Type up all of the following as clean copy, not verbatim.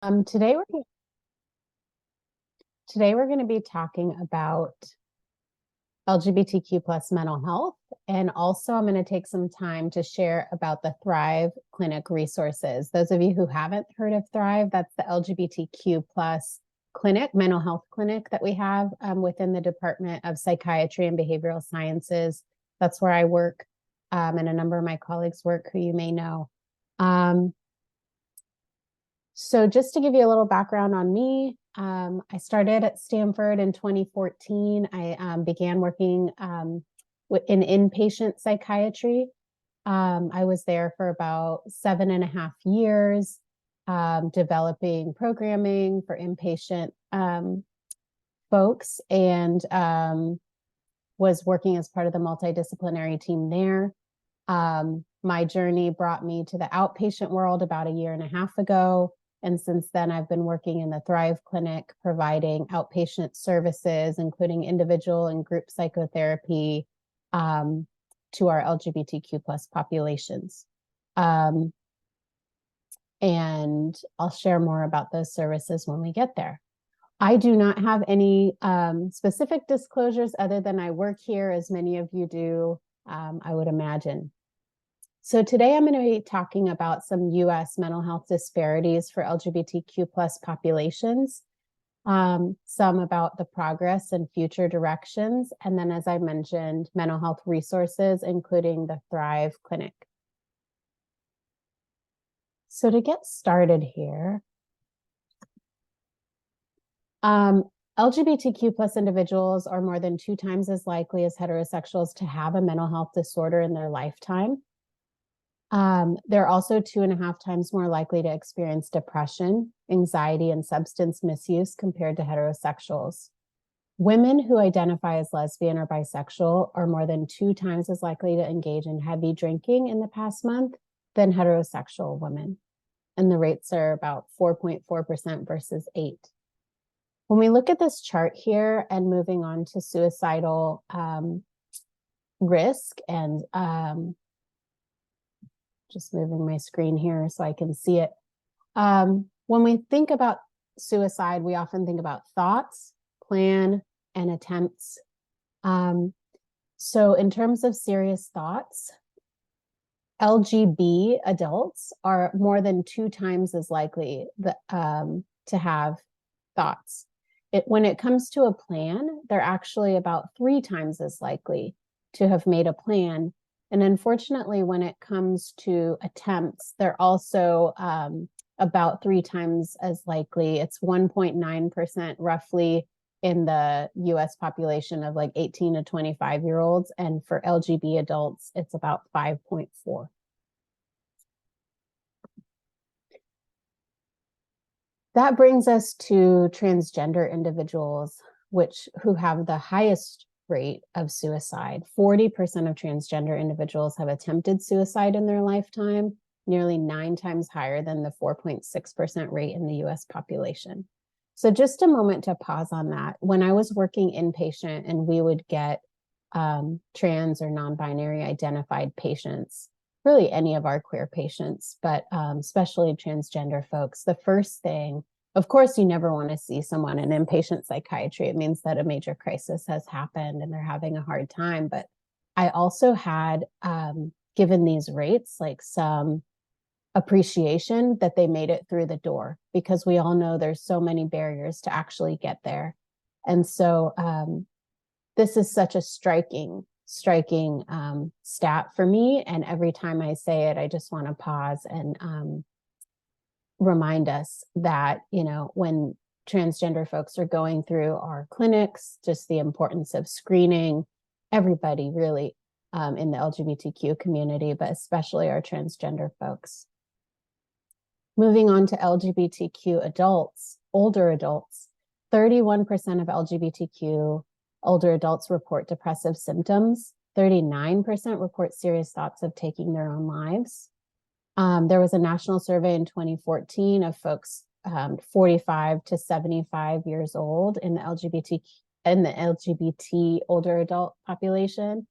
Um, today we're today we're going to be talking about LGBTQ plus mental health, and also I'm going to take some time to share about the Thrive Clinic resources. Those of you who haven't heard of Thrive, that's the LGBTQ plus clinic, mental health clinic that we have within the Department of Psychiatry and Behavioral Sciences. That's where I work, and a number of my colleagues work who you may know. So just to give you a little background on me, I started at Stanford in 2014. I began working in inpatient psychiatry. I was there for about 7.5 years, developing programming for inpatient folks, and was working as part of the multidisciplinary team there. My journey brought me to the outpatient world about 1.5 years ago. And since then, I've been working in the Thrive Clinic, providing outpatient services, including individual and group psychotherapy to our LGBTQ plus populations. And I'll share more about those services when we get there. I do not have any specific disclosures other than I work here, as many of you do, I would imagine. So today I'm going to be talking about some U.S. mental health disparities for LGBTQ plus populations, some about the progress and future directions, and then, as I mentioned, mental health resources, including the Thrive Clinic. So to get started here, LGBTQ plus individuals are more than 2 times as likely as heterosexuals to have a mental health disorder in their lifetime. They're also 2.5 times more likely to experience depression, anxiety, and substance misuse compared to heterosexuals. Women who identify as lesbian or bisexual are more than 2 times as likely to engage in heavy drinking in the past month than heterosexual women. And the rates are about 4.4% versus 8%. When we look at this chart here and moving on to suicidal risk, and just moving my screen here so I can see it. When we think about suicide, we often think about thoughts, plan, and attempts. So in terms of serious thoughts, LGB adults are more than 2 times as likely to have thoughts. When it comes to a plan, they're actually about 3 times as likely to have made a plan. And unfortunately, when it comes to attempts, they're also about 3 times as likely. It's 1.9% roughly in the US population of like 18 to 25-year-olds. And for LGB adults, it's about 5.4. That brings us to transgender individuals, who have the highest rate of suicide. 40% of transgender individuals have attempted suicide in their lifetime, nearly 9 times higher than the 4.6% rate in the US population. So just a moment to pause on that. When I was working inpatient and we would get trans or non-binary identified patients, really any of our queer patients, but especially transgender folks, the first thing, of course, you never want to see someone in inpatient psychiatry. It means that a major crisis has happened and they're having a hard time. But I also had, given these rates, like some appreciation that they made it through the door, because we all know there's so many barriers to actually get there. And so this is such a striking stat for me. And every time I say it, I just want to pause and remind us that, when transgender folks are going through our clinics, just the importance of screening everybody really in the LGBTQ community, but especially our transgender folks. Moving on to LGBTQ adults, older adults, 31% of LGBTQ older adults report depressive symptoms. 39% report serious thoughts of taking their own lives. There was a national survey in 2014 of folks 45 to 75 years old in the LGBT older adult population.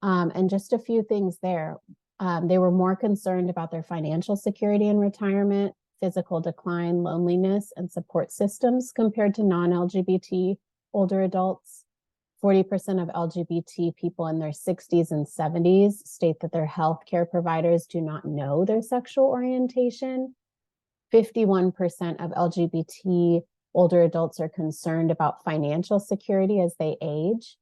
And just a few things there. They were more concerned about their financial security in retirement. physical decline, loneliness, and support systems compared to non-LGBT older adults. 40% of LGBT people in their 60s and 70s state that their healthcare providers do not know their sexual orientation. 51% of LGBT older adults are concerned about financial security as they age.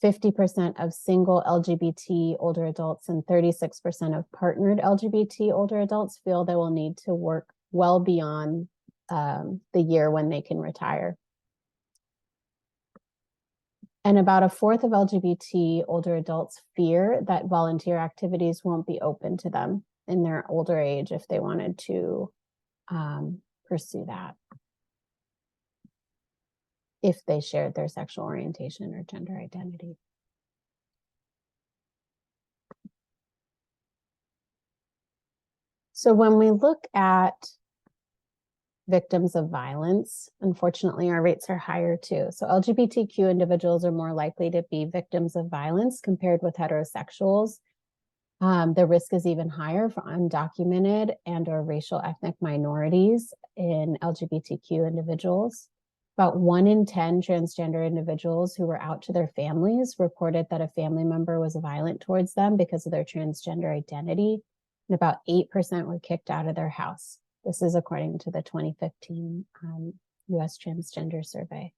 50% of single LGBT older adults and 36% of partnered LGBT older adults feel they will need to work well beyond the year when they can retire. And about a fourth of LGBT older adults fear that volunteer activities won't be open to them in their older age if they wanted to pursue that, if they shared their sexual orientation or gender identity. So when we look at victims of violence, unfortunately, our rates are higher too. So LGBTQ individuals are more likely to be victims of violence compared with heterosexuals. The risk is even higher for undocumented and or racial ethnic minorities in LGBTQ individuals. About 1 in 10 transgender individuals who were out to their families reported that a family member was violent towards them because of their transgender identity, and about 8% were kicked out of their house. This is according to the 2015 US Transgender Survey.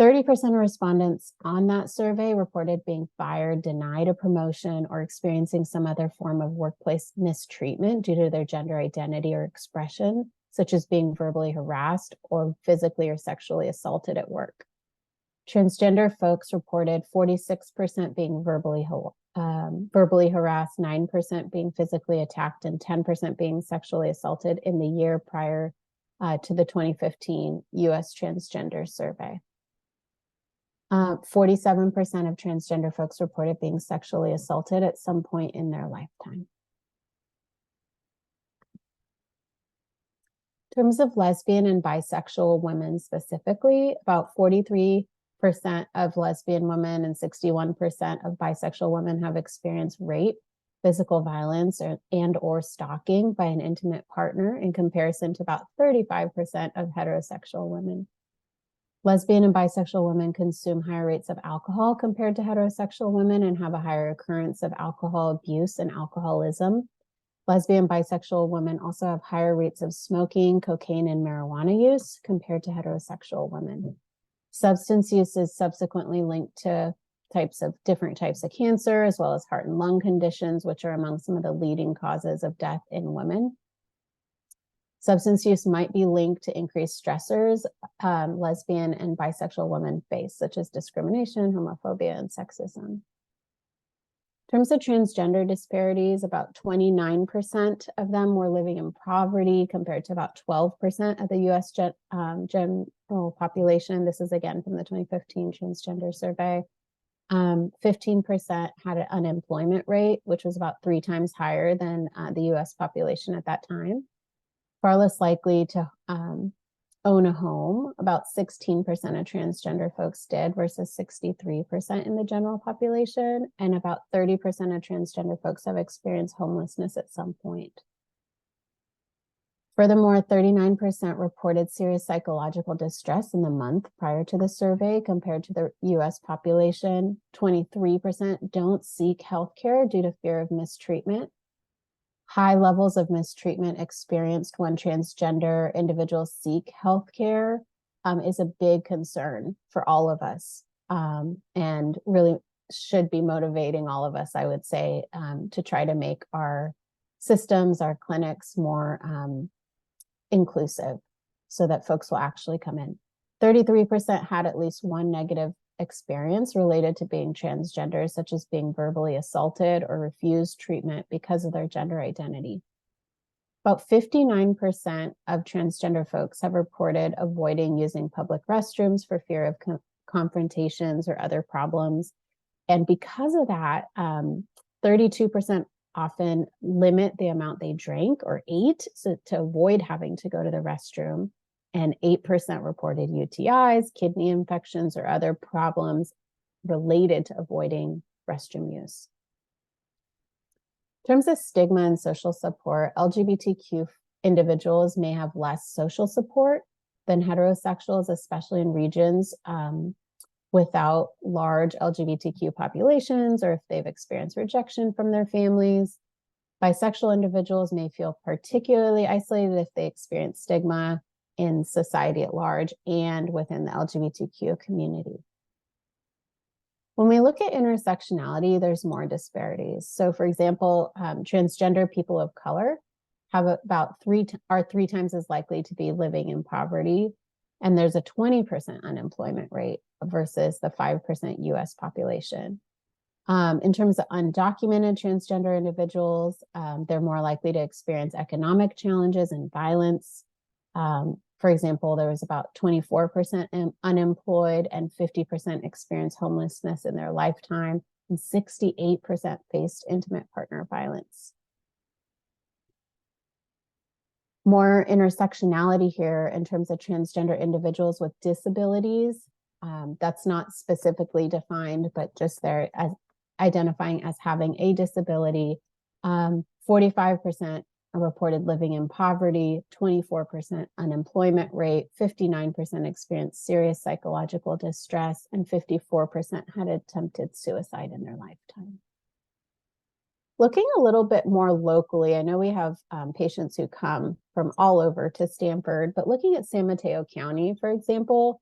30% of respondents on that survey reported being fired, denied a promotion, or experiencing some other form of workplace mistreatment due to their gender identity or expression, such as being verbally harassed or physically or sexually assaulted at work. Transgender folks reported 46% being verbally harassed, 9% being physically attacked, and 10% being sexually assaulted in the year prior to the 2015 US Transgender Survey. 47% of transgender folks reported being sexually assaulted at some point in their lifetime. In terms of lesbian and bisexual women specifically, about 43% of lesbian women and 61% of bisexual women have experienced rape, physical violence, and or stalking by an intimate partner, in comparison to about 35% of heterosexual women. Lesbian and bisexual women consume higher rates of alcohol compared to heterosexual women and have a higher occurrence of alcohol abuse and alcoholism. Lesbian and bisexual women also have higher rates of smoking, cocaine, and marijuana use compared to heterosexual women. Substance use is subsequently linked to different types of cancer, as well as heart and lung conditions, which are among some of the leading causes of death in women. Substance use might be linked to increased stressors lesbian and bisexual women face, such as discrimination, homophobia, and sexism. In terms of transgender disparities, about 29% of them were living in poverty compared to about 12% of the US general population. This is again from the 2015 Transgender Survey. 15% had an unemployment rate, which was about 3 times higher than the US population at that time. Far less likely to own a home, about 16% of transgender folks did versus 63% in the general population, and about 30% of transgender folks have experienced homelessness at some point. Furthermore, 39% reported serious psychological distress in the month prior to the survey compared to the US population. 23% don't seek healthcare due to fear of mistreatment. High levels of mistreatment experienced when transgender individuals seek healthcare is a big concern for all of us, and really should be motivating all of us, I would say, to try to make our systems, our clinics more inclusive so that folks will actually come in. 33% had at least one negative experience related to being transgender, such as being verbally assaulted or refused treatment because of their gender identity. About 59% of transgender folks have reported avoiding using public restrooms for fear of confrontations or other problems. And because of that, 32% often limit the amount they drank or ate to avoid having to go to the restroom. And 8% reported UTIs, kidney infections, or other problems related to avoiding restroom use. In terms of stigma and social support, LGBTQ individuals may have less social support than heterosexuals, especially in regions without large LGBTQ populations, or if they've experienced rejection from their families. Bisexual individuals may feel particularly isolated if they experience stigma in society at large and within the LGBTQ community. When we look at intersectionality, there's more disparities. So for example, transgender people of color have are 3 times as likely to be living in poverty. And there's a 20% unemployment rate versus the 5% US population. In terms of undocumented transgender individuals, they're more likely to experience economic challenges and violence. For example, there was about 24% unemployed and 50% experienced homelessness in their lifetime, and 68% faced intimate partner violence. More intersectionality here in terms of transgender individuals with disabilities. That's not specifically defined, but just there as identifying as having a disability. 45% reported living in poverty, 24% unemployment rate, 59% experienced serious psychological distress, and 54% had attempted suicide in their lifetime. Looking a little bit more locally, I know we have patients who come from all over to Stanford, but looking at San Mateo County, for example,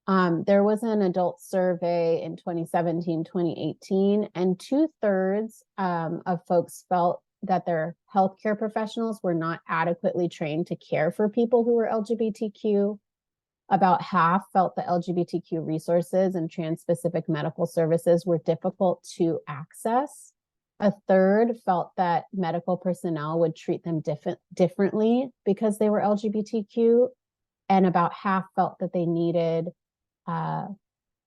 there was an adult survey in 2017, 2018, and 2/3 of folks felt that their healthcare professionals were not adequately trained to care for people who were LGBTQ. About half felt the LGBTQ resources and trans-specific medical services were difficult to access. 1/3 felt that medical personnel would treat them differently because they were LGBTQ, and about half felt that they needed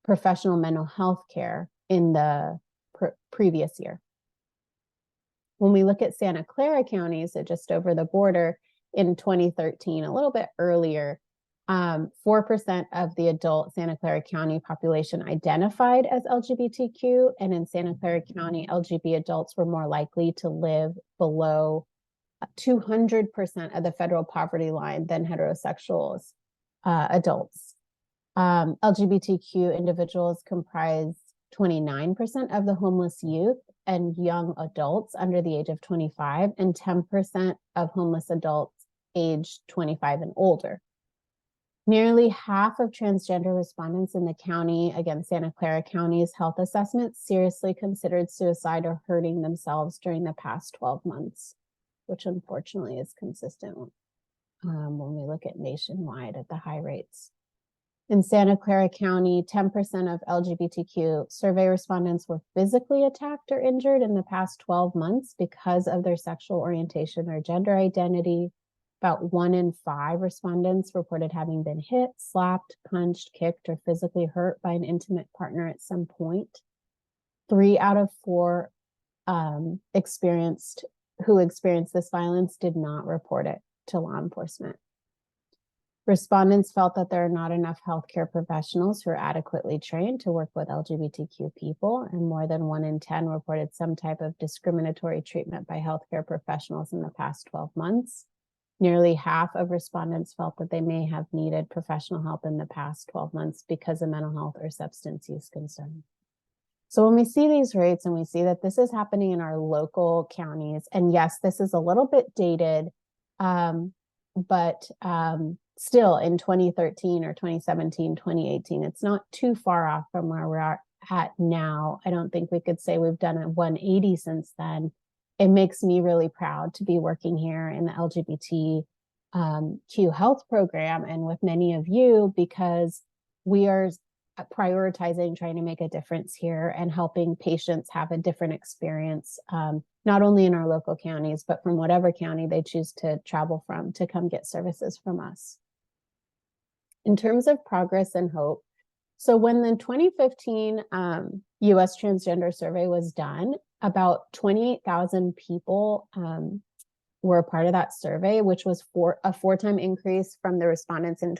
professional mental health care in the previous year. When we look at Santa Clara County, so just over the border in 2013, a little bit earlier, 4% of the adult Santa Clara County population identified as LGBTQ, and in Santa Clara County, LGBT adults were more likely to live below 200% of the federal poverty line than heterosexuals adults. LGBTQ individuals comprise 29% of the homeless youth and young adults under the age of 25, and 10% of homeless adults aged 25 and older. Nearly half of transgender respondents in the county, again, Santa Clara County's health assessment, seriously considered suicide or hurting themselves during the past 12 months, which unfortunately is consistent when we look at nationwide at the high rates. In Santa Clara County, 10% of LGBTQ survey respondents were physically attacked or injured in the past 12 months because of their sexual orientation or gender identity. About 1 in 5 respondents reported having been hit, slapped, punched, kicked, or physically hurt by an intimate partner at some point. 3 out of 4 who experienced this violence did not report it to law enforcement. Respondents felt that there are not enough healthcare professionals who are adequately trained to work with LGBTQ people, and more than 1 in 10 reported some type of discriminatory treatment by healthcare professionals in the past 12 months. Nearly half of respondents felt that they may have needed professional help in the past 12 months because of mental health or substance use concerns. So when we see these rates and we see that this is happening in our local counties, and yes, this is a little bit dated, but still in 2013 or 2017, 2018, it's not too far off from where we're at now. I don't think we could say we've done a 180 since then. It makes me really proud to be working here in the LGBTQ health program and with many of you, because we are prioritizing trying to make a difference here and helping patients have a different experience, not only in our local counties, but from whatever county they choose to travel from to come get services from us. In terms of progress and hope, so when the 2015 US Transgender Survey was done, about 28,000 people were a part of that survey, which was a 4-time increase from the respondents in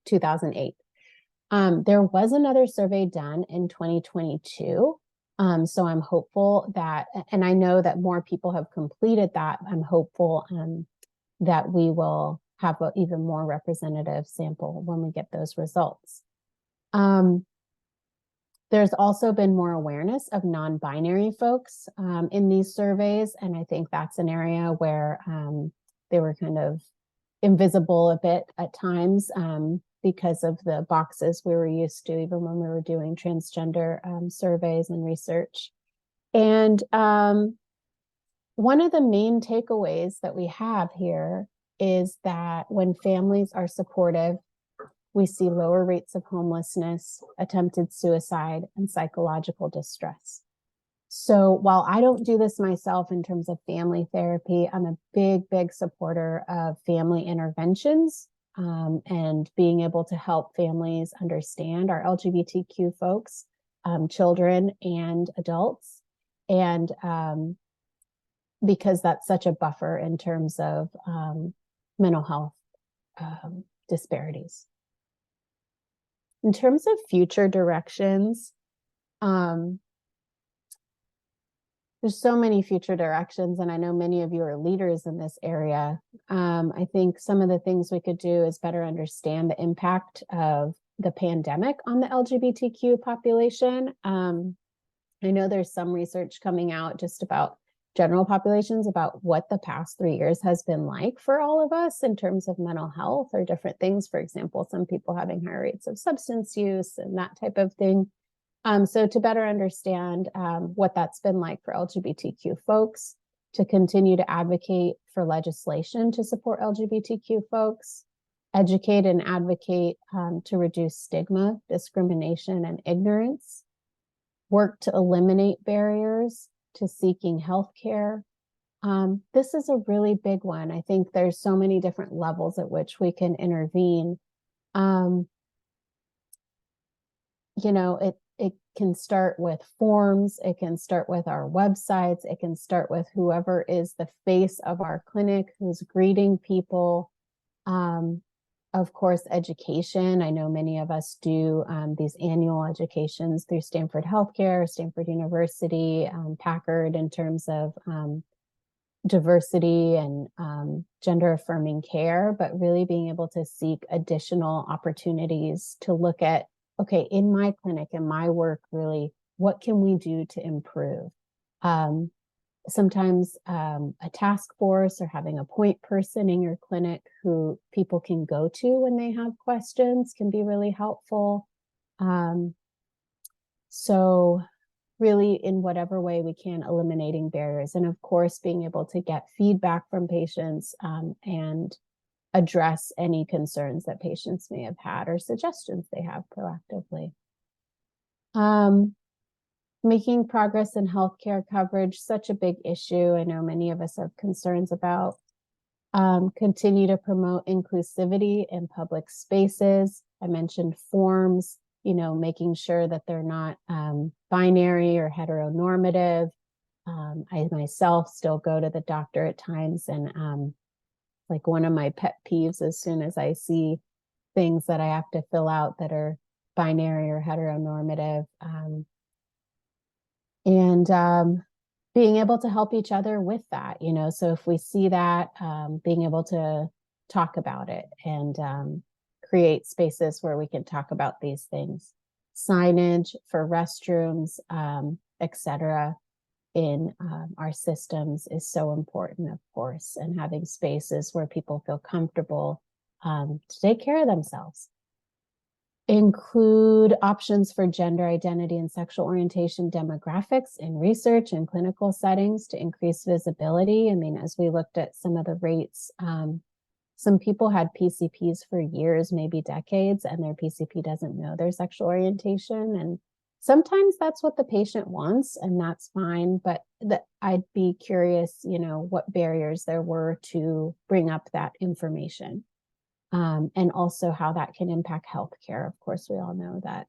2008. There was another survey done in 2022. So I'm hopeful that, and I know that more people have completed that. I'm hopeful that we will have an even more representative sample when we get those results. There's also been more awareness of non-binary folks in these surveys, and I think that's an area where they were kind of invisible a bit at times because of the boxes we were used to, even when we were doing transgender surveys and research. And one of the main takeaways that we have here is that when families are supportive, we see lower rates of homelessness, attempted suicide, and psychological distress. So while I don't do this myself in terms of family therapy, I'm a big supporter of family interventions and being able to help families understand our LGBTQ folks, children and adults, and because that's such a buffer in terms of mental health disparities. In terms of future directions, there's so many future directions, and I know many of you are leaders in this area. I think some of the things we could do is better understand the impact of the pandemic on the LGBTQ population. I know there's some research coming out just about general populations about what the past 3 years has been like for all of us in terms of mental health or different things. For example, some people having higher rates of substance use and that type of thing. So to better understand what that's been like for LGBTQ folks, to continue to advocate for legislation to support LGBTQ folks, educate and advocate to reduce stigma, discrimination, and ignorance, work to eliminate barriers to seeking healthcare. This is a really big one. I think there's so many different levels at which we can intervene. It can start with forms, it can start with our websites, it can start with whoever is the face of our clinic, who's greeting people. Of course, education. I know many of us do these annual educations through Stanford Healthcare, Stanford University, Packard in terms of diversity and gender affirming care, but really being able to seek additional opportunities to look at, okay, in my clinic, in my work, really, what can we do to improve? Sometimes a task force or having a point person in your clinic who people can go to when they have questions can be really helpful. So really, in whatever way we can, eliminating barriers. And of course, being able to get feedback from patients and address any concerns that patients may have had or suggestions they have proactively. Making progress in healthcare coverage, such a big issue. I know many of us have concerns about. Continue to promote inclusivity in public spaces. I mentioned forms, making sure that they're not binary or heteronormative. I myself still go to the doctor at times, and like one of my pet peeves, as soon as I see things that I have to fill out that are binary or heteronormative, and being able to help each other with that, so if we see that, being able to talk about it and create spaces where we can talk about these things. Signage for restrooms, etc., in our systems is so important, of course, and having spaces where people feel comfortable to take care of themselves. Include options for gender identity and sexual orientation demographics in research and clinical settings to increase visibility. I mean, as we looked at some of the rates, some people had PCPs for years, maybe decades, and their PCP doesn't know their sexual orientation. And sometimes that's what the patient wants, and that's fine. But I'd be curious, what barriers there were to bring up that information. And also how that can impact healthcare. Of course, we all know that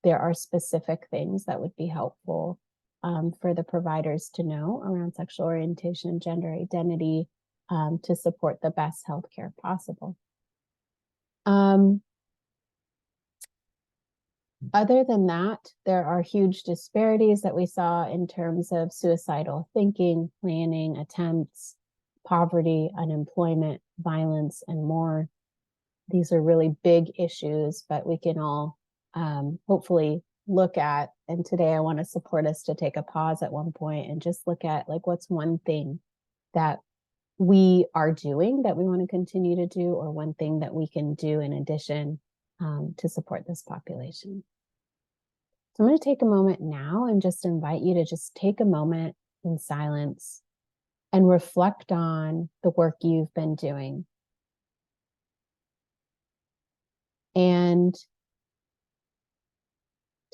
there are specific things that would be helpful for the providers to know around sexual orientation, gender identity, to support the best healthcare possible. Other than that, there are huge disparities that we saw in terms of suicidal thinking, planning, attempts, poverty, unemployment, violence, and more. These are really big issues, but we can all hopefully look at, and today I want to support us to take a pause at one point and just look at like, what's one thing that we are doing that we want to continue to do, or one thing that we can do in addition to support this population. So I'm going to take a moment now and just invite you to just take a moment in silence and reflect on the work you've been doing. And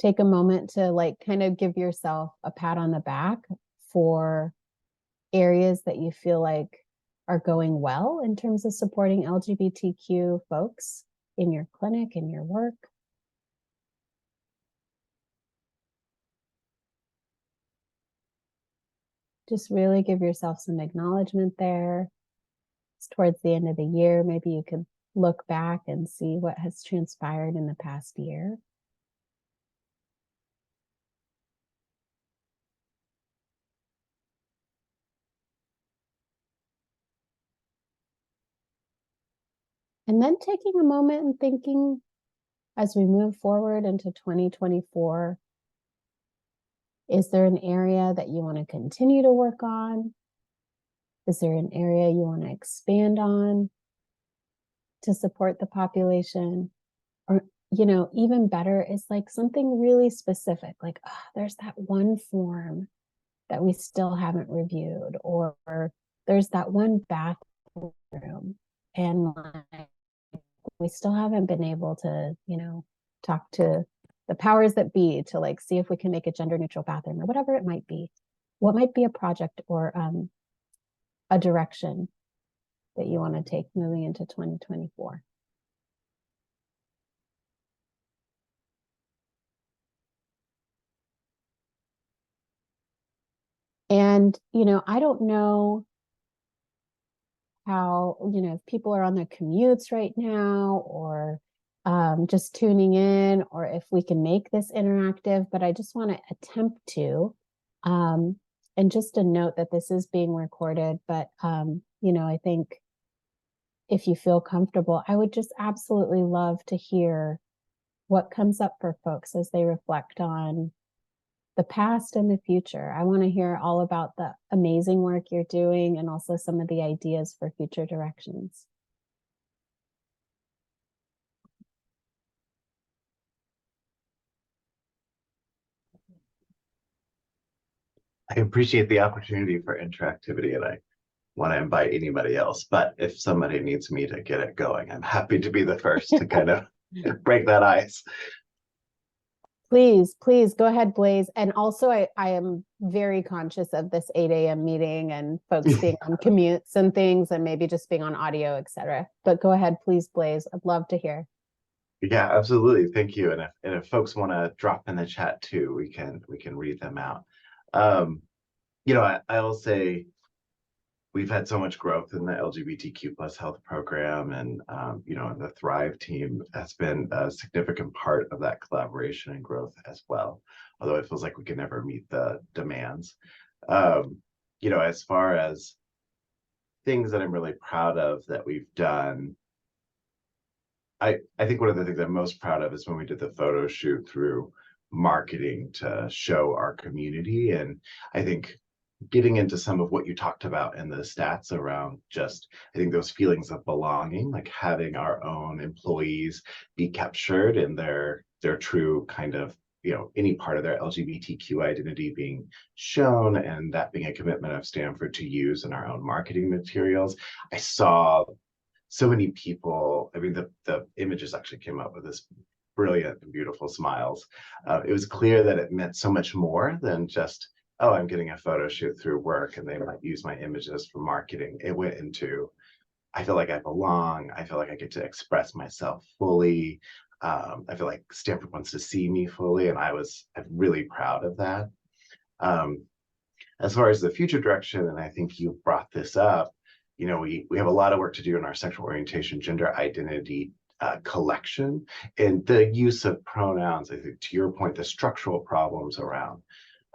take a moment to like kind of give yourself a pat on the back for areas that you feel like are going well in terms of supporting LGBTQ folks in your clinic, in your work. Just really give yourself some acknowledgement there. It's towards the end of the year. Maybe you could look back and see what has transpired in the past year. And then taking a moment and thinking, as we move forward into 2024, is there an area that you want to continue to work on? Is there an area you want to expand on to support the population? Or, even better is like something really specific, like, oh, there's that one form that we still haven't reviewed, or there's that one bathroom and like, we still haven't been able to, talk to the powers that be to like see if we can make a gender neutral bathroom, or whatever it might be. What might be a project or a direction that you want to take moving into 2024? And, I don't know how, if people are on their commutes right now, or just tuning in, or if we can make this interactive, but I just want to attempt to. And just a note that this is being recorded, but, I think if you feel comfortable, I would just absolutely love to hear what comes up for folks as they reflect on the past and the future. I want to hear all about the amazing work you're doing and also some of the ideas for future directions. I appreciate the opportunity for interactivity, and I want to invite anybody else. But if somebody needs me to get it going, I'm happy to be the first to kind of break that ice. Please go ahead, Blaze. And also, I am very conscious of this 8 a.m. meeting and folks being on commutes and things, and maybe just being on audio, etc. But go ahead, please, Blaze. I'd love to hear. Yeah, absolutely. Thank you. And if folks want to drop in the chat too, we can read them out. I'll say we've had so much growth in the LGBTQ plus health program, and the Thrive team has been a significant part of that collaboration and growth as well. Although it feels like we can never meet the demands. As far as things that I'm really proud of that we've done, I think one of the things I'm most proud of is when we did the photo shoot through marketing to show our community. And I think getting into some of what you talked about in the stats around just, I think those feelings of belonging, like having our own employees be captured in their true kind of, any part of their LGBTQ identity being shown, and that being a commitment of Stanford to use in our own marketing materials. I saw so many people, I mean, the images actually came up with this brilliant and beautiful smiles. It was clear that it meant so much more than just, oh, I'm getting a photo shoot through work and they might use my images for marketing. It went into, I feel like I belong. I feel like I get to express myself fully. I feel like Stanford wants to see me fully, and I'm really proud of that. As far as the future direction, and I think you brought this up, we have a lot of work to do in our sexual orientation, gender identity collection, and the use of pronouns. I think, to your point, the structural problems around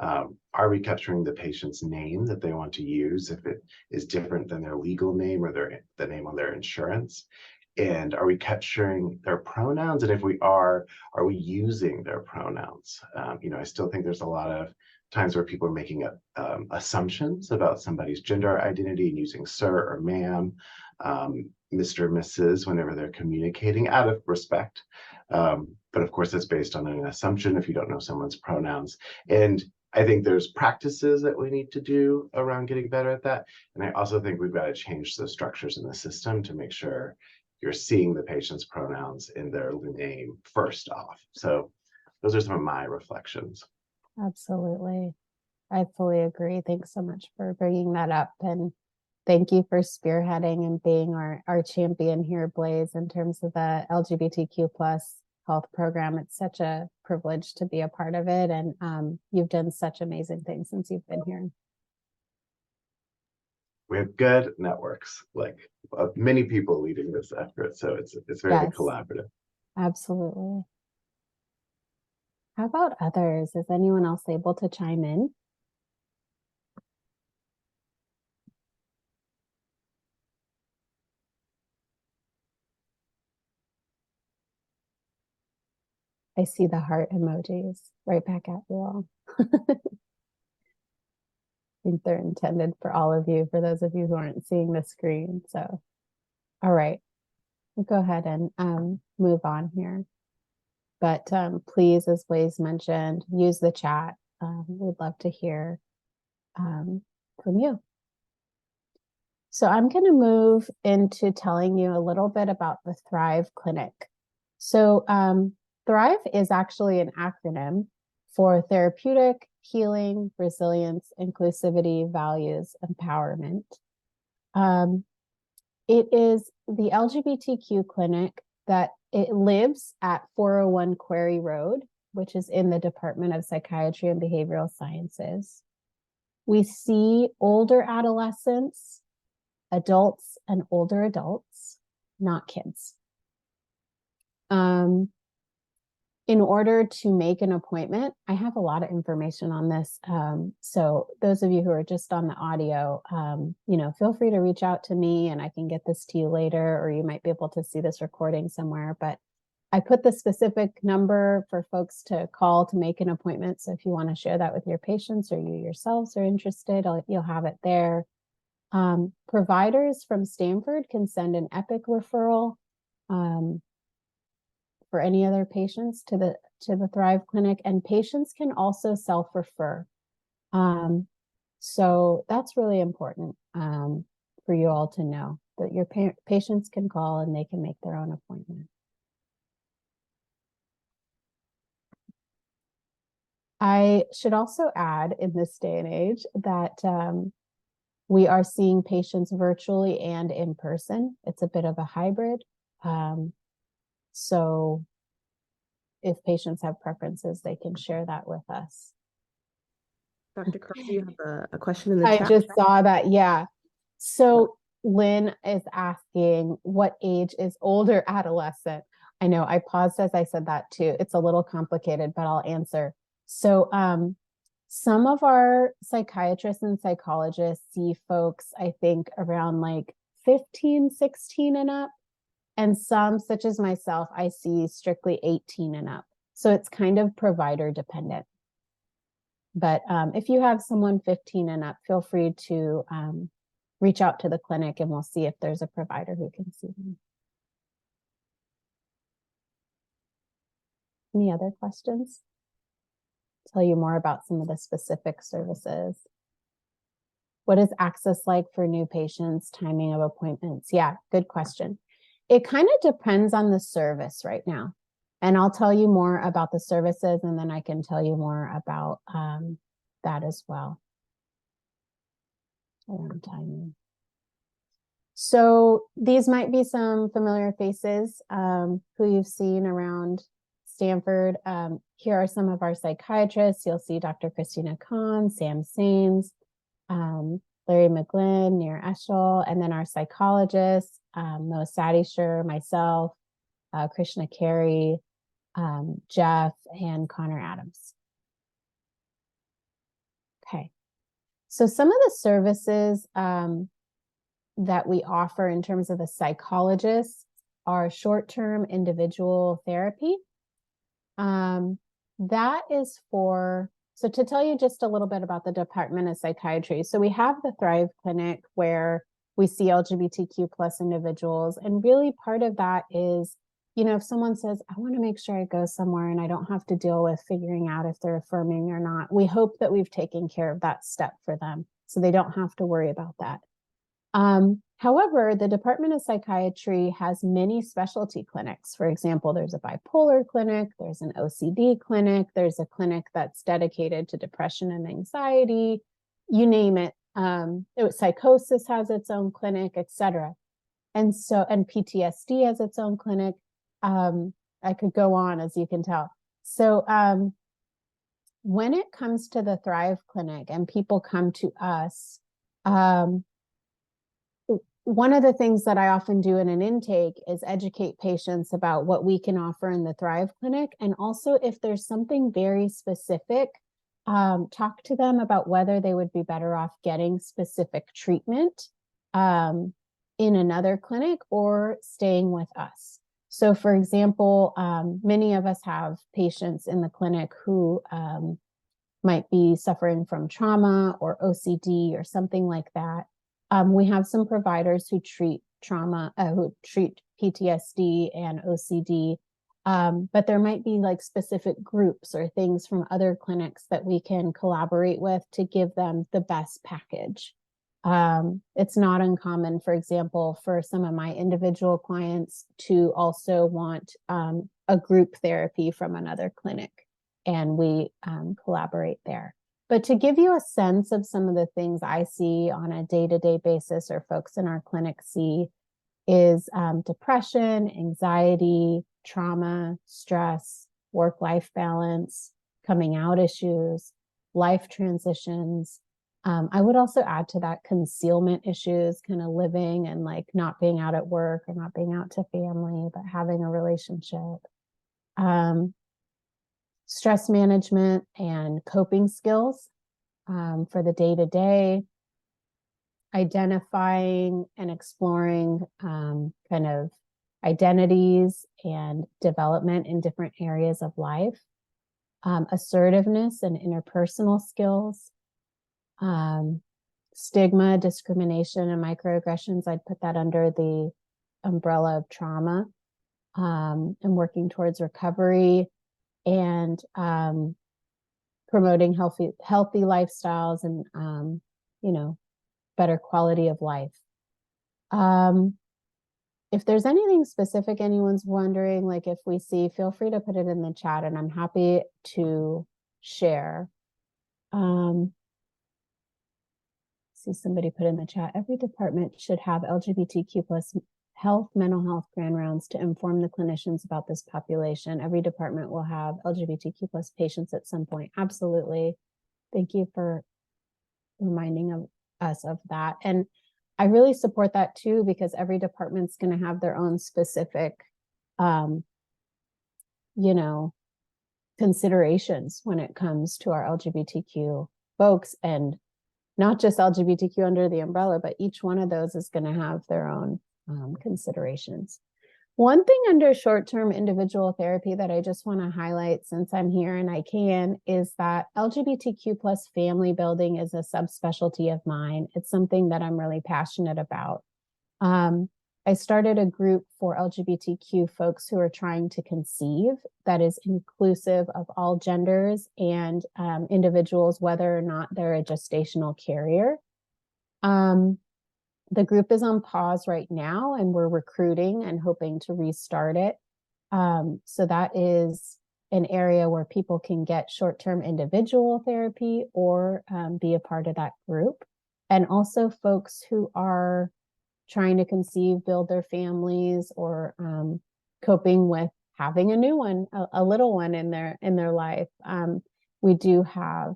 Are we capturing the patient's name that they want to use if it is different than their legal name or the name on their insurance? And are we capturing their pronouns? And if we are we using their pronouns? I still think there's a lot of times where people are making assumptions about somebody's gender identity and using sir or ma'am, Mr. Mrs. whenever they're communicating out of respect. But of course, it's based on an assumption if you don't know someone's pronouns. And I think there's practices that we need to do around getting better at that. And I also think we've got to change the structures in the system to make sure you're seeing the patient's pronouns in their name first off. So those are some of my reflections. Absolutely. I fully agree. Thanks so much for bringing that up. And thank you for spearheading and being our champion here, Blaze, in terms of the LGBTQ plus health program. It's such a privilege to be a part of it. And you've done such amazing things since you've been here. We have good networks, like many people leading this effort. So it's very collaborative. Absolutely. How about others? Is anyone else able to chime in? I see the heart emojis right back at you all. I think they're intended for all of you, for those of you who aren't seeing the screen. So, all right, we'll go ahead and move on here. But please, as Blaze mentioned, use the chat. We'd love to hear from you. So I'm going to move into telling you a little bit about the Thrive Clinic. So Thrive is actually an acronym for Therapeutic, Healing, Resilience, Inclusivity, Values, Empowerment. It is the LGBTQ clinic that it lives at 401 Quarry Road, which is in the Department of Psychiatry and Behavioral Sciences. We see older adolescents, adults, and older adults, not kids. In order to make an appointment, I have a lot of information on this. So those of you who are just on the audio, feel free to reach out to me and I can get this to you later, or you might be able to see this recording somewhere. But I put the specific number for folks to call to make an appointment. So if you want to share that with your patients or you yourselves are interested, you'll have it there. Providers from Stanford can send an EPIC referral for any other patients to the Thrive Clinic, and patients can also self-refer. So that's really important for you all to know that your patients can call and they can make their own appointment. I should also add in this day and age that we are seeing patients virtually and in person. It's a bit of a hybrid. So if patients have preferences, they can share that with us. Dr. Carl, do you have a question in the chat? I just saw that, yeah. So Lynn is asking, what age is older adolescent? I know I paused as I said that too. It's a little complicated, but I'll answer. So some of our psychiatrists and psychologists see folks, I think, around like 15, 16 and up. And some, such as myself, I see strictly 18 and up. So it's kind of provider dependent. But if you have someone 15 and up, feel free to reach out to the clinic and we'll see if there's a provider who can see them. Any other questions? Tell you more about some of the specific services. What is access like for new patients, timing of appointments? Yeah, good question. It kind of depends on the service right now. And I'll tell you more about the services and then I can tell you more about that as well. Around timing. So these might be some familiar faces who you've seen around Stanford. Here are some of our psychiatrists. You'll see Dr. Christina Kahn, Sam Sains, Larry McGlynn, Nir Eshel, and then our psychologists, Mo Sadisher, myself, Krishna Carey, Jeff, and Connor Adams. Okay. So some of the services that we offer in terms of the psychologists are short-term individual therapy. That is so to tell you just a little bit about the Department of Psychiatry. So we have the Thrive Clinic where we see LGBTQ plus individuals. And really part of that is, you know, if someone says, I want to make sure I go somewhere and I don't have to deal with figuring out if they're affirming or not, we hope that we've taken care of that step for them so they don't have to worry about that. However, the Department of Psychiatry has many specialty clinics. For example, there's a bipolar clinic, there's an OCD clinic, there's a clinic that's dedicated to depression and anxiety, you name it. Psychosis has its own clinic, etc. And PTSD has its own clinic. I could go on, as you can tell. So when it comes to the Thrive Clinic and people come to us, one of the things that I often do in an intake is educate patients about what we can offer in the Thrive Clinic. And also, if there's something very specific, talk to them about whether they would be better off getting specific treatment in another clinic or staying with us. So for example, many of us have patients in the clinic who might be suffering from trauma or OCD or something like that. We have some providers who treat trauma, who treat PTSD and OCD, but there might be like specific groups or things from other clinics that we can collaborate with to give them the best package. It's not uncommon, for example, for some of my individual clients to also want a group therapy from another clinic, and we collaborate there. But to give you a sense of some of the things I see on a day-to-day basis or folks in our clinic see is depression, anxiety, trauma, stress, work-life balance, coming out issues, life transitions. I would also add to that concealment issues, kind of living and like not being out at work or not being out to family, but having a relationship. Stress management and coping skills for the day-to-day, identifying and exploring kind of identities and development in different areas of life, assertiveness and interpersonal skills, stigma, discrimination, and microaggressions. I'd put that under the umbrella of trauma, and working towards recovery, and promoting healthy lifestyles and better quality of life. If there's anything specific anyone's wondering, like if we see, feel free to put it in the chat and I'm happy to share. See somebody put in the chat, every department should have LGBTQ plus mental health grand rounds to inform the clinicians about this population. Every department will have LGBTQ plus patients at some point. Absolutely. Thank you for reminding us of that. And I really support that too, because every department's going to have their own specific, considerations when it comes to our LGBTQ folks, and not just LGBTQ under the umbrella, but each one of those is going to have their own considerations. One thing under short-term individual therapy that I just want to highlight since I'm here and I can is that LGBTQ plus family building is a subspecialty of mine. It's something that I'm really passionate about. I started a group for LGBTQ folks who are trying to conceive that is inclusive of all genders and individuals, whether or not they're a gestational carrier. The group is on pause right now, and we're recruiting and hoping to restart it. So that is an area where people can get short-term individual therapy or be a part of that group. And also folks who are trying to conceive, build their families, or coping with having a new one, a little one in their life. We do have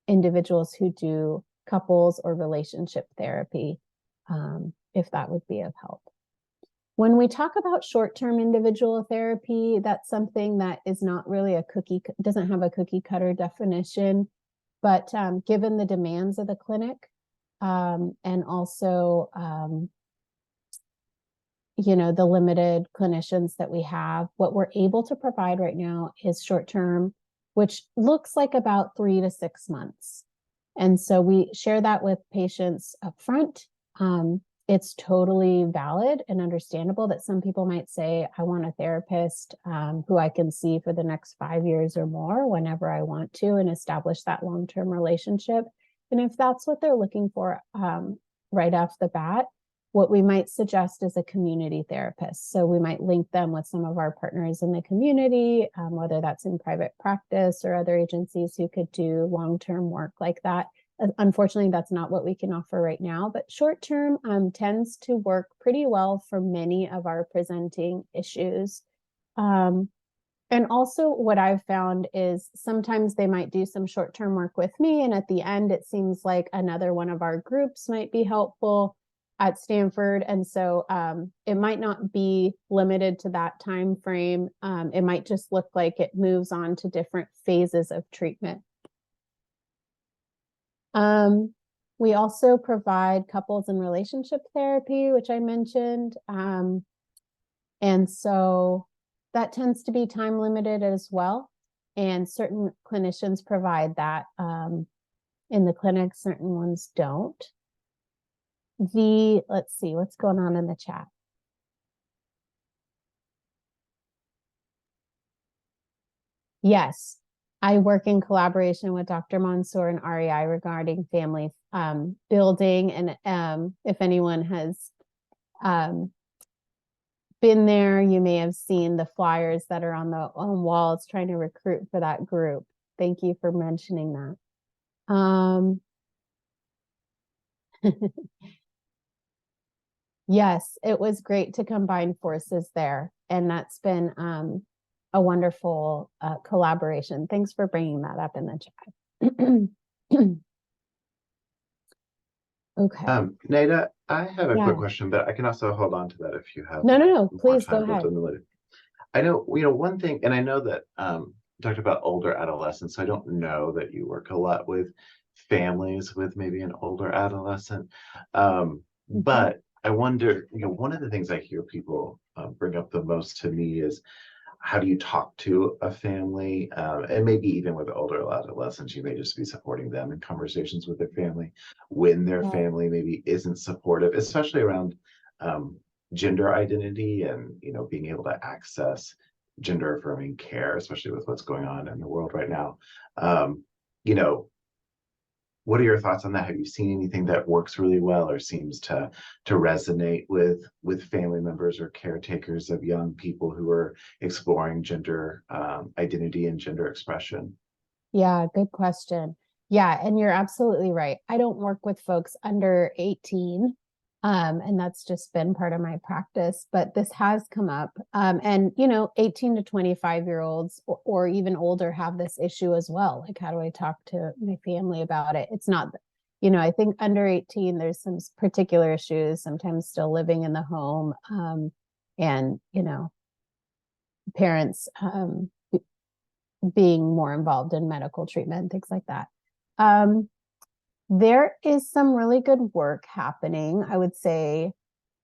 individuals who do couples or relationship therapy, if that would be of help. When we talk about short-term individual therapy, that's something that is not really doesn't have a cookie cutter definition. But given the demands of the clinic, and also, you know, the limited clinicians that we have, what we're able to provide right now is short-term, which looks like about 3 to 6 months. And so we share that with patients up front. It's totally valid and understandable that some people might say, I want a therapist who I can see for the next 5 years or more whenever I want to, and establish that long-term relationship. And if that's what they're looking for right off the bat, what we might suggest is a community therapist. So we might link them with some of our partners in the community, whether that's in private practice or other agencies who could do long-term work like that. Unfortunately, that's not what we can offer right now, but short-term tends to work pretty well for many of our presenting issues. And also what I've found is sometimes they might do some short-term work with me, and at the end, it seems like another one of our groups might be helpful at Stanford. And so it might not be limited to that time frame. It might just look like it moves on to different phases of treatment. We also provide couples and relationship therapy, which I mentioned. And so that tends to be time limited as well. And certain clinicians provide that in the clinic, certain ones don't. Let's see what's going on in the chat. Yes, I work in collaboration with Dr. Mansour and REI regarding family building. And if anyone has been there, you may have seen the flyers that are on the walls trying to recruit for that group. Thank you for mentioning that. Yes, it was great to combine forces there. And that's been a wonderful collaboration. Thanks for bringing that up in the chat. Okay. Nada, I have a Yeah. quick question, but I can also hold on to that if you have No, more please go time built ahead. in later. I know, one thing, and I know that talked about older adolescents, so I don't know that you work a lot with families with maybe an older adolescent. But I wonder, one of the things I hear people bring up the most to me is, how do you talk to a family? And maybe even with older adolescents, you may just be supporting them in conversations with their family when their Yeah. family maybe isn't supportive, especially around gender identity and, being able to access gender affirming care, especially with what's going on in the world right now. What are your thoughts on that? Have you seen anything that works really well or seems to resonate with family members or caretakers of young people who are exploring gender identity and gender expression? Yeah, good question. Yeah, and you're absolutely right. I don't work with folks under 18, and that's just been part of my practice, but this has come up. And 18 to 25-year-olds or even older have this issue as well. Like, how do I talk to my family about it? It's not, I think under 18, there's some particular issues, sometimes still living in the home, and, parents being more involved in medical treatment, things like that. There is some really good work happening, I would say,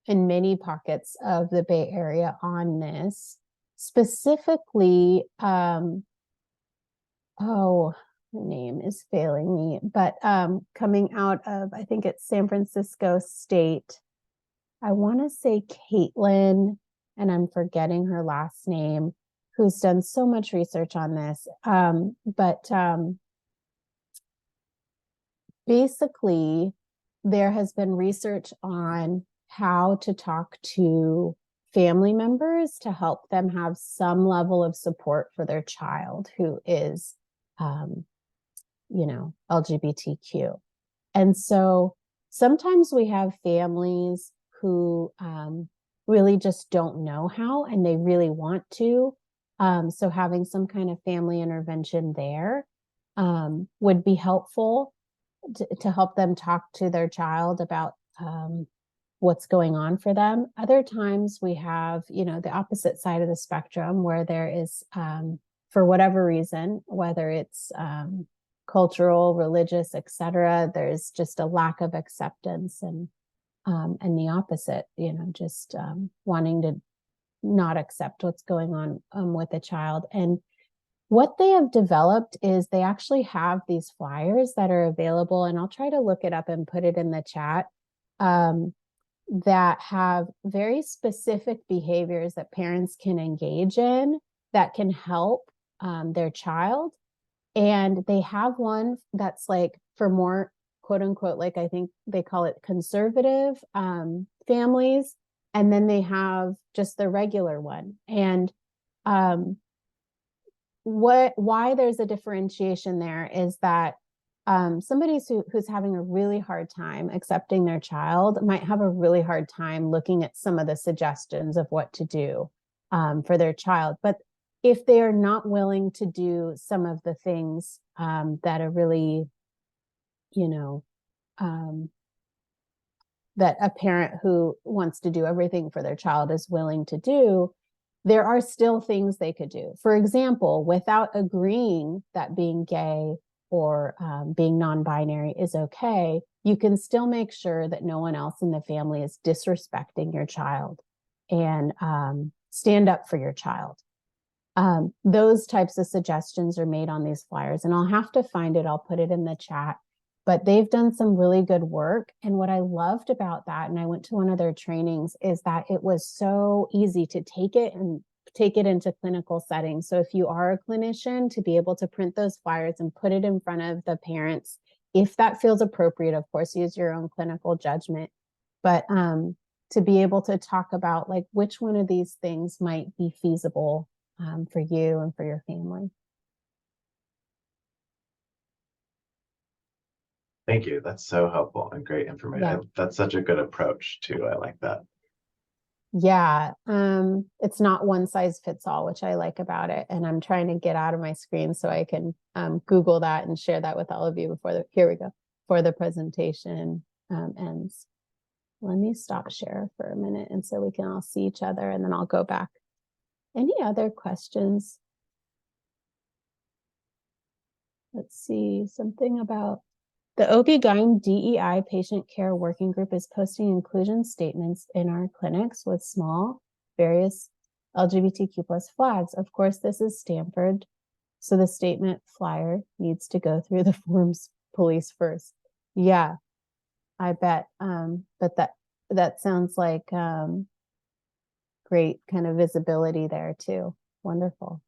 in many pockets of the Bay Area on this. Specifically, the name is failing me, but coming out of, I think it's San Francisco State, I want to say Caitlin, and I'm forgetting her last name, who's done so much research on this. But basically, there has been research on how to talk to family members to help them have some level of support for their child who is, LGBTQ. And so sometimes we have families who really just don't know how, and they really want to. So having some kind of family intervention there would be helpful to help them talk to their child about what's going on for them. Other times we have, the opposite side of the spectrum where there is, for whatever reason, whether it's cultural, religious, etc. There's just a lack of acceptance and the opposite, just wanting to not accept what's going on with a child. And what they have developed is they actually have these flyers that are available, and I'll try to look it up and put it in the chat, that have very specific behaviors that parents can engage in that can help their child. And they have one that's like for more quote unquote, like I think they call it conservative families. And then they have just the regular one. And why there's a differentiation there is that somebody who's having a really hard time accepting their child might have a really hard time looking at some of the suggestions of what to do for their child. But if they are not willing to do some of the things that are really, that a parent who wants to do everything for their child is willing to do, there are still things they could do. For example, without agreeing that being gay or being non-binary is okay, you can still make sure that no one else in the family is disrespecting your child, and stand up for your child. Those types of suggestions are made on these flyers, and I'll have to find it. I'll put it in the chat. But they've done some really good work. And what I loved about that, and I went to one of their trainings, is that it was so easy to take it into clinical settings. So if you are a clinician, to be able to print those flyers and put it in front of the parents, if that feels appropriate, of course, use your own clinical judgment. But to be able to talk about like which one of these things might be feasible for you and for your family. Thank you. That's so helpful and great information. Yeah. That's such a good approach too. I like that. Yeah, it's not one size fits all, which I like about it. And I'm trying to get out of my screen so I can Google that and share that with all of you before the presentation ends. Let me stop share for a minute, and so we can all see each other, and then I'll go back. Any other questions? Let's see, something about the OB/GYN DEI patient care working group is posting inclusion statements in our clinics with small, various LGBTQ plus flags. Of course, this is Stanford, so the statement flyer needs to go through the forms police first. Yeah, I bet. But that sounds like great kind of visibility there too. Wonderful.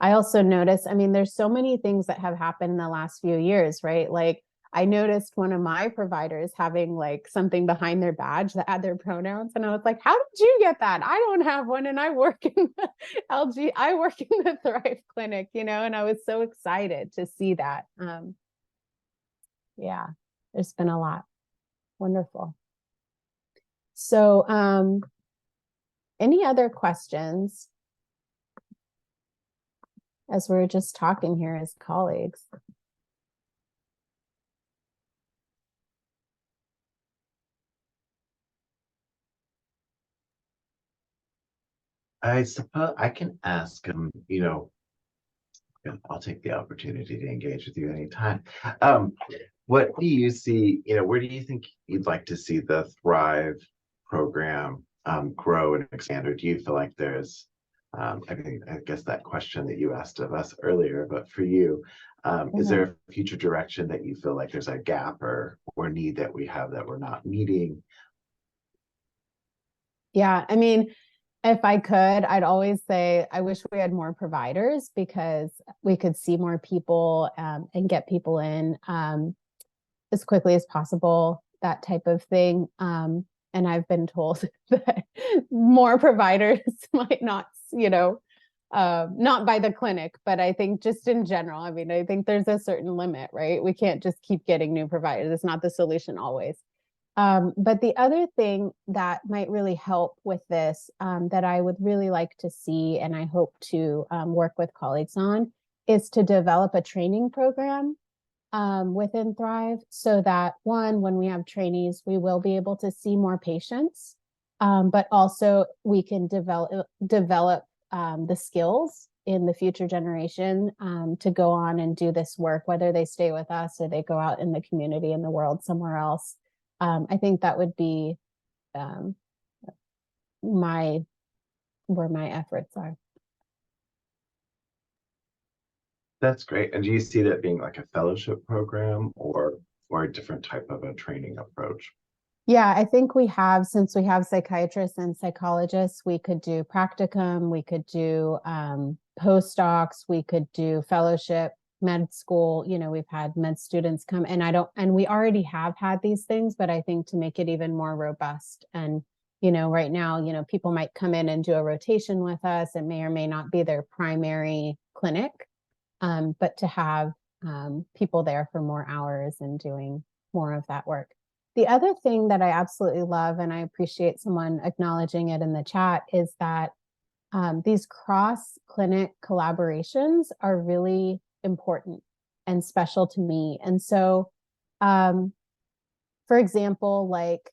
I also noticed, I mean, there's so many things that have happened in the last few years, right? Like I noticed one of my providers having like something behind their badge that had their pronouns. And I was like, how did you get that? I don't have one. And I work in the I work in the Thrive Clinic, and I was so excited to see that. Yeah, there's been a lot. Wonderful. So any other questions as we're just talking here as colleagues? I suppose I can ask, I'll take the opportunity to engage with you anytime. What do you see, where do you think you'd like to see the Thrive program grow and expand? Or do you feel like there's, I guess that question that you asked of us earlier, but for you, is there a future direction that you feel like there's a gap or need that we have that we're not meeting? Yeah, I mean, if I could, I'd always say I wish we had more providers because we could see more people and get people in as quickly as possible, that type of thing. And I've been told that more providers might not, not by the clinic, but I think just in general, I mean, I think there's a certain limit, right? We can't just keep getting new providers. It's not the solution always. But the other thing that might really help with this that I would really like to see, and I hope to work with colleagues on, is to develop a training program within Thrive so that one, when we have trainees, we will be able to see more patients, but also we can develop the skills in the future generation to go on and do this work, whether they stay with us or they go out in the community in the world somewhere else. I think that would be where my efforts are. That's great. And do you see that being like a fellowship program or a different type of a training approach? Yeah, I think since we have psychiatrists and psychologists, we could do practicum, we could do postdocs, we could do fellowship, med school. We've had med students come, and we already have had these things, but I think to make it even more robust. And, right now, people might come in and do a rotation with us. It may or may not be their primary clinic, but to have people there for more hours and doing more of that work. The other thing that I absolutely love, and I appreciate someone acknowledging it in the chat, is that these cross-clinic collaborations are really important and special to me. And so, for example, like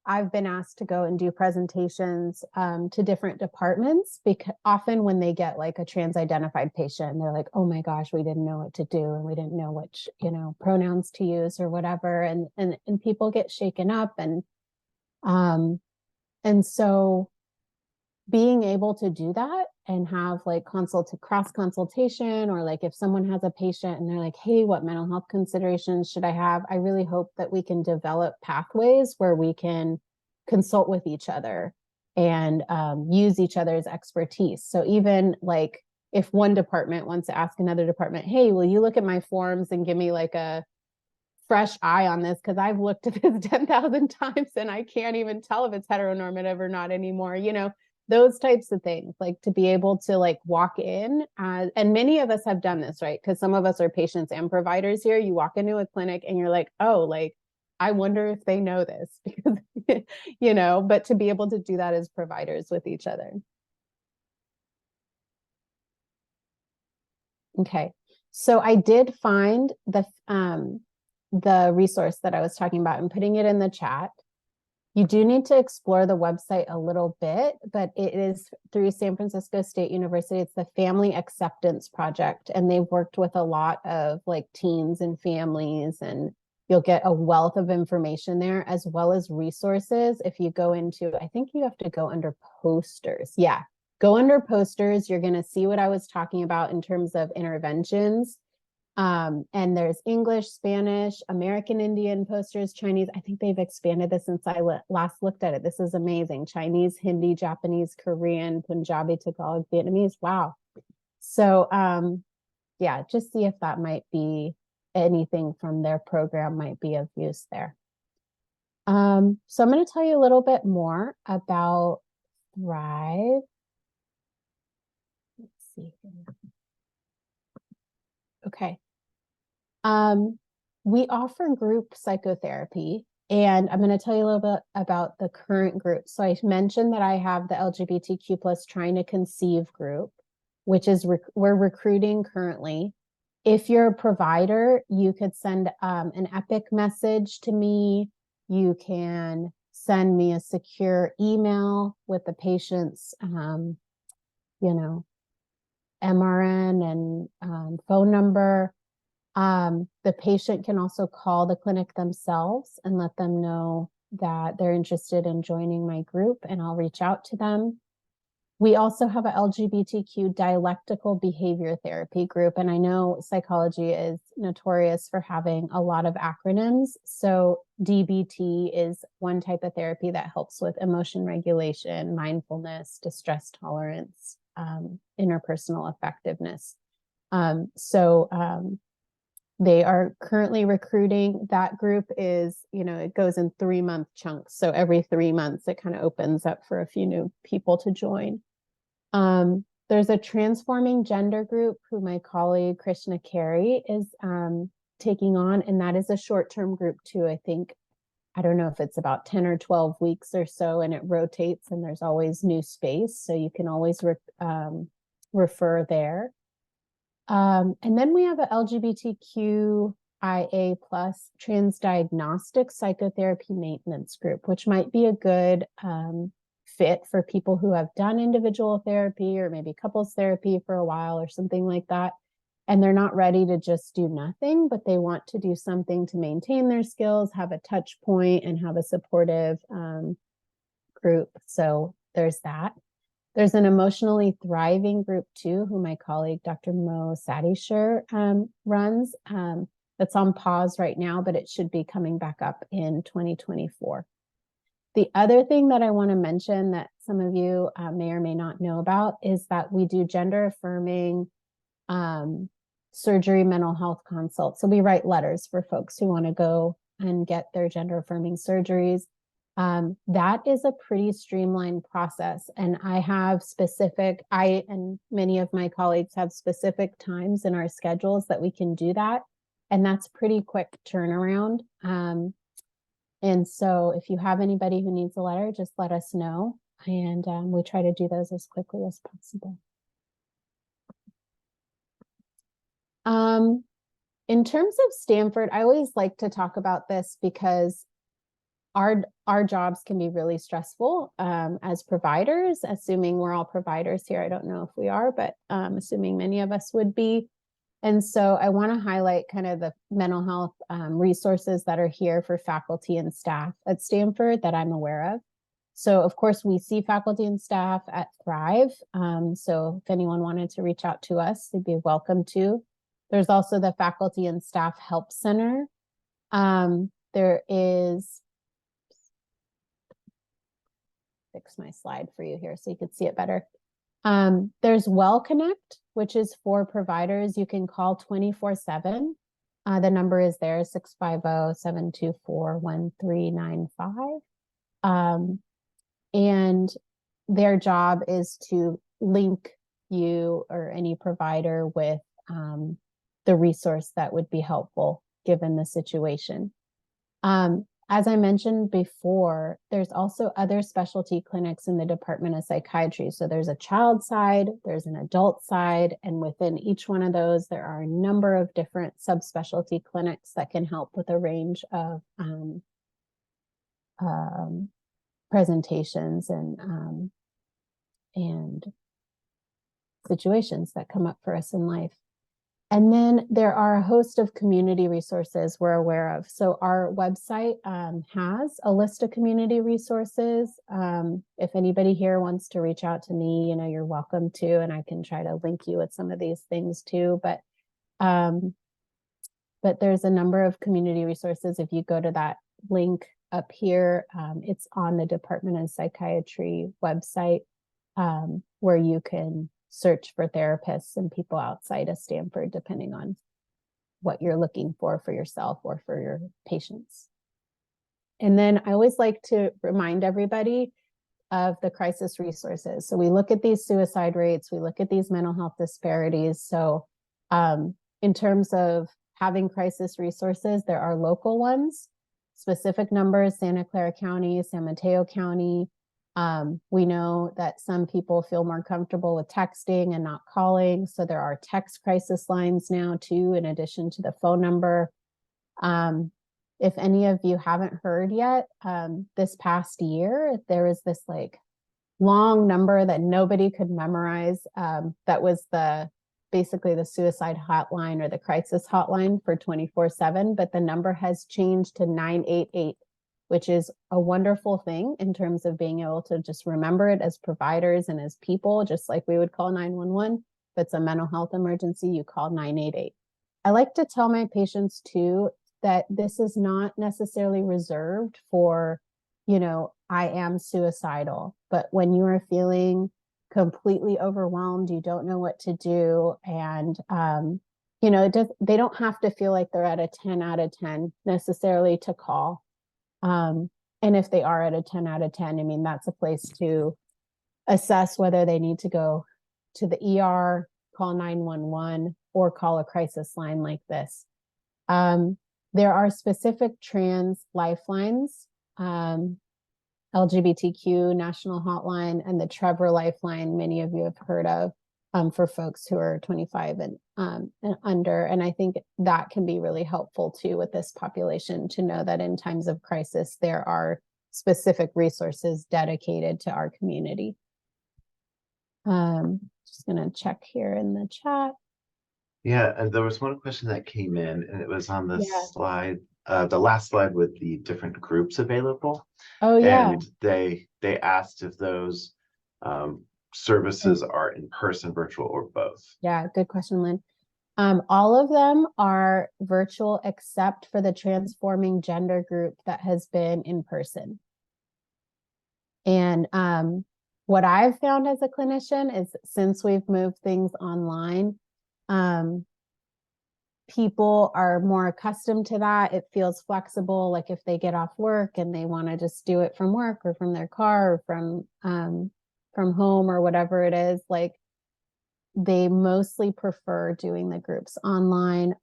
I've been asked to go and do presentations to different departments, because often when they get like a trans-identified patient, they're like, oh my gosh, we didn't know what to do, and we didn't know which, pronouns to use or whatever. And people get shaken up. And so being able to do that and have like cross consultation, or like if someone has a patient and they're like, hey, what mental health considerations should I have? I really hope that we can develop pathways where we can consult with each other and use each other's expertise. So even like if one department wants to ask another department, hey, will you look at my forms and give me like a fresh eye on this? Because I've looked at this 10,000 times and I can't even tell if it's heteronormative or not anymore. Those types of things, like to be able to like walk in, and many of us have done this, right? Because some of us are patients and providers here. You walk into a clinic and you're like, oh, like, I wonder if they know this, because, but to be able to do that as providers with each other. Okay, so I did find the resource that I was talking about and putting it in the chat. You do need to explore the website a little bit, but it is through San Francisco State University. It's the Family Acceptance Project, and they've worked with a lot of like teens and families, and you'll get a wealth of information there, as well as resources. If you go into, I think you have to go under posters. Yeah, go under posters. You're going to see what I was talking about in terms of interventions. And there's English, Spanish, American Indian posters, Chinese. I think they've expanded this since I last looked at it. This is amazing. Chinese, Hindi, Japanese, Korean, Punjabi, Tagalog, Vietnamese. Wow. So yeah, just see if that might be anything from their program might be of use there. So I'm going to tell you a little bit more about Thrive. Let's see here. Okay. We offer group psychotherapy, and I'm going to tell you a little bit about the current group. So I mentioned that I have the LGBTQ plus Trying to Conceive group, which is we're recruiting currently. If you're a provider, you could send an Epic message to me. You can send me a secure email with the patient's, MRN and phone number. The patient can also call the clinic themselves and let them know that they're interested in joining my group, and I'll reach out to them. We also have a LGBTQ dialectical behavior therapy group, and I know psychology is notorious for having a lot of acronyms. So DBT is one type of therapy that helps with emotion regulation, mindfulness, distress tolerance, interpersonal effectiveness. They are currently recruiting. That group is, it goes in 3-month chunks. So every 3 months, it kind of opens up for a few new people to join. There's a transforming gender group who my colleague Krishna Carey is taking on, and that is a short-term group too. I don't know if it's about 10 or 12 weeks or so, and it rotates, and there's always new space. So you can always refer there. And then we have a LGBTQIA plus trans diagnostic psychotherapy maintenance group, which might be a good fit for people who have done individual therapy or maybe couples therapy for a while or something like that. And they're not ready to just do nothing, but they want to do something to maintain their skills, have a touch point, and have a supportive group. So there's that. There's an emotionally thriving group too, who my colleague, Dr. Mo Sadisher, runs. That's on pause right now, but it should be coming back up in 2024. The other thing that I want to mention that some of you may or may not know about is that we do gender affirming surgery mental health consults. So we write letters for folks who want to go and get their gender affirming surgeries. That is a pretty streamlined process. And I and many of my colleagues have specific times in our schedules that we can do that. And that's pretty quick turnaround. And so if you have anybody who needs a letter, just let us know. And we try to do those as quickly as possible. In terms of Stanford, I always like to talk about this because our jobs can be really stressful as providers, assuming we're all providers here. I don't know if we are, but assuming many of us would be. And so I want to highlight kind of the mental health resources that are here for faculty and staff at Stanford that I'm aware of. So of course, we see faculty and staff at Thrive. So if anyone wanted to reach out to us, they'd be welcome to. There's also the Faculty and Staff Help Center. There is, fix my slide for you here so you could see it better. There's Well Connect, which is for providers. You can call 24/7. The number is there, 650-724-1395. And their job is to link you or any provider with the resource that would be helpful given the situation. As I mentioned before, there's also other specialty clinics in the Department of Psychiatry. So there's a child side, there's an adult side, and within each one of those, there are a number of different subspecialty clinics that can help with a range of presentations and situations that come up for us in life. And then there are a host of community resources we're aware of. So our website has a list of community resources. If anybody here wants to reach out to me, you're welcome to, and I can try to link you with some of these things too. But there's a number of community resources. If you go to that link up here, it's on the Department of Psychiatry website, where you can search for therapists and people outside of Stanford, depending on what you're looking for yourself or for your patients. And then I always like to remind everybody of the crisis resources. So we look at these suicide rates, we look at these mental health disparities. So in terms of having crisis resources, there are local ones, specific numbers, Santa Clara County, San Mateo County. We know that some people feel more comfortable with texting and not calling. So there are text crisis lines now too, in addition to the phone number. If any of you haven't heard yet, this past year, there was this long number that nobody could memorize. That was basically the suicide hotline or the crisis hotline for 24/7, but the number has changed to 988. Which is a wonderful thing in terms of being able to just remember it as providers and as people, just like we would call 911. If it's a mental health emergency, you call 988. I like to tell my patients too that this is not necessarily reserved for, I am suicidal, but when you are feeling completely overwhelmed, you don't know what to do, and they don't have to feel like they're at a 10 out of 10 necessarily to call. And if they are at a 10 out of 10, that's a place to assess whether they need to go to the ER, call 911, or call a crisis line like this. There are specific trans lifelines, LGBTQ National Hotline, and the Trevor Lifeline, many of you have heard of, for folks who are 25 and under. And I think that can be really helpful too with this population to know that in times of crisis, there are specific resources dedicated to our community. Just gonna check here in the chat. Yeah, and there was one question that came in, and it was on the Yeah. slide, the last slide with the different groups available. Oh, yeah. And they asked if those services are in person, virtual, or both. Yeah, good question, Lynn. All of them are virtual except for the transforming gender group that has been in person. And what I've found as a clinician is since we've moved things online, people are more accustomed to that. It feels flexible. Like if they get off work and they want to just do it from work or from their car or from home or whatever it is, like they mostly prefer doing the groups online.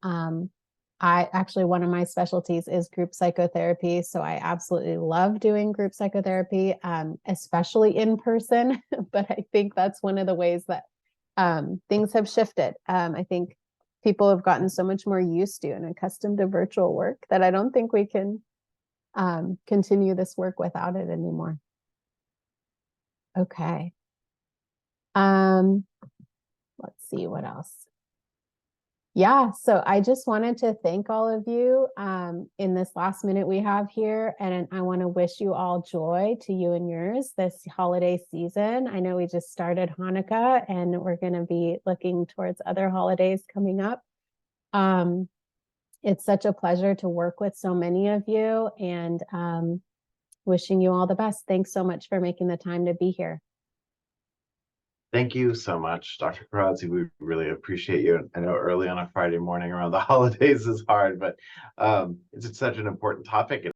I actually, one of my specialties is group psychotherapy. So I absolutely love doing group psychotherapy, especially in person. But I think that's one of the ways that things have shifted. I think people have gotten so much more used to and accustomed to virtual work that I don't think we can continue this work without it anymore. Okay. Let's see what else. Yeah, so I just wanted to thank all of you in this last minute we have here. And I want to wish you all joy to you and yours this holiday season. I know we just started Hanukkah and we're going to be looking towards other holidays coming up. It's such a pleasure to work with so many of you and wishing you all the best. Thanks so much for making the time to be here. Thank you so much, Dr. Karadzi. We really appreciate you. I know early on a Friday morning around the holidays is hard, but it's such an important topic.